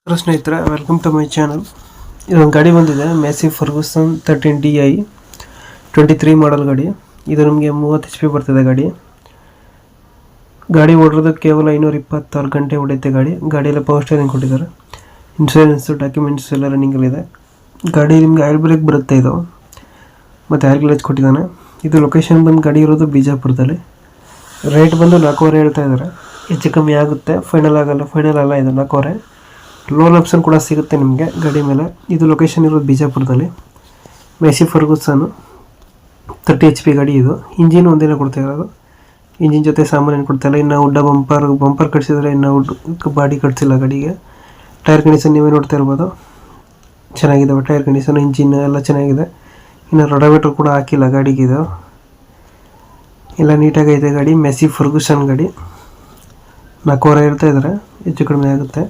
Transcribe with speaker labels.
Speaker 1: ಸ್ನೇಹಿತರೆ, welcome to my channel. ಇದೊಂದು ಗಾಡಿ ಬಂದಿದೆ, ಮ್ಯಾಸಿ ಫರ್ಗೂಸನ್ 13Di 23 ಮಾಡಲ್ ಗಾಡಿ. ಇದು ನಮಗೆ 30 HP ಬರ್ತದೆ. ಗಾಡಿ ಓಡಿರೋದು ಕೇವಲ 526 ಗಂಟೆ ಹೊಡೆಯುತ್ತೆ. ಗಾಡಿಯೆಲ್ಲ ಪವರ್ ಸ್ಟೇರಿಂಗ್ ಕೊಟ್ಟಿದ್ದಾರೆ. ಇನ್ಶೂರೆನ್ಸು ಡಾಕ್ಯುಮೆಂಟ್ಸ್ ಎಲ್ಲ ರನ್ನಿಂಗಲ್ಲಿದೆ. ಗಾಡಿ ನಿಮಗೆ ಆಯಿಲ್ ಬ್ರೇಕ್ ಬರುತ್ತೆ ಇದು, ಮತ್ತು ಆಯಿಲ್ ಗ್ಲಾಸ್ ಕೊಟ್ಟಿದ್ದಾನೆ. ಇದು ಲೊಕೇಶನ್ ಬಂದು ಗಾಡಿ ಇರೋದು ಬಿಜಾಪುರದಲ್ಲಿ. ರೇಟ್ ಬಂದು 4.5 ಹೇಳ್ತಾ ಇದ್ದಾರೆ. ಹೆಚ್ಚು ಕಮ್ಮಿ ಆಗುತ್ತೆ, ಫೈನಲ್ ಅಲ್ಲ. ಇದು 4.5 ಲೋನ್ ಆಪ್ಷನ್ ಕೂಡ ಸಿಗುತ್ತೆ ನಿಮಗೆ ಗಾಡಿ ಮೇಲೆ. ಇದು ಲೊಕೇಶನ್ ಇರೋದು ಬಿಜಾಪುರದಲ್ಲಿ. ಮ್ಯಾಸಿ ಫರ್ಗೂಸನ್ 30 HP ಗಾಡಿ. ಇದು ಇಂಜಿನ್ ಒಂದಿನ ಕೊಡ್ತಾ ಇರೋದು. ಇಂಜಿನ್ ಜೊತೆ ಸಾಮಾನು ಏನು ಕೊಡ್ತಾಯಿಲ್ಲ. ಇನ್ನು ಉಡ್ಡ ಬಂಪರ್ ಕಟ್ಸಿದ್ರೆ, ಇನ್ನು ಬಾಡಿ ಕಟ್ಸಿಲ್ಲ ಗಾಡಿಗೆ. ಟೈರ್ ಕಂಡೀಷನ್ ನೀವೇ ನೋಡ್ತಾ ಇರ್ಬೋದು, ಚೆನ್ನಾಗಿದ್ದಾವೆ ಟೈರ್ ಕಂಡೀಷನ್, ಇಂಜಿನ್ ಎಲ್ಲ ಚೆನ್ನಾಗಿದೆ. ಇನ್ನು ರೋಟಾವೇಟರ್ ಕೂಡ ಹಾಕಿಲ್ಲ ಗಾಡಿಗೆ. ಇದು ಎಲ್ಲ ನೀಟಾಗೈತೆ ಗಾಡಿ. ಮ್ಯಾಸಿ ಫರ್ಗೂಸನ್ ಗಾಡಿ 4.5 ಹೇಳ್ತಾ ಇದ್ದಾರೆ, ಹೆಚ್ಚು ಕಡಿಮೆ ಆಗುತ್ತೆ.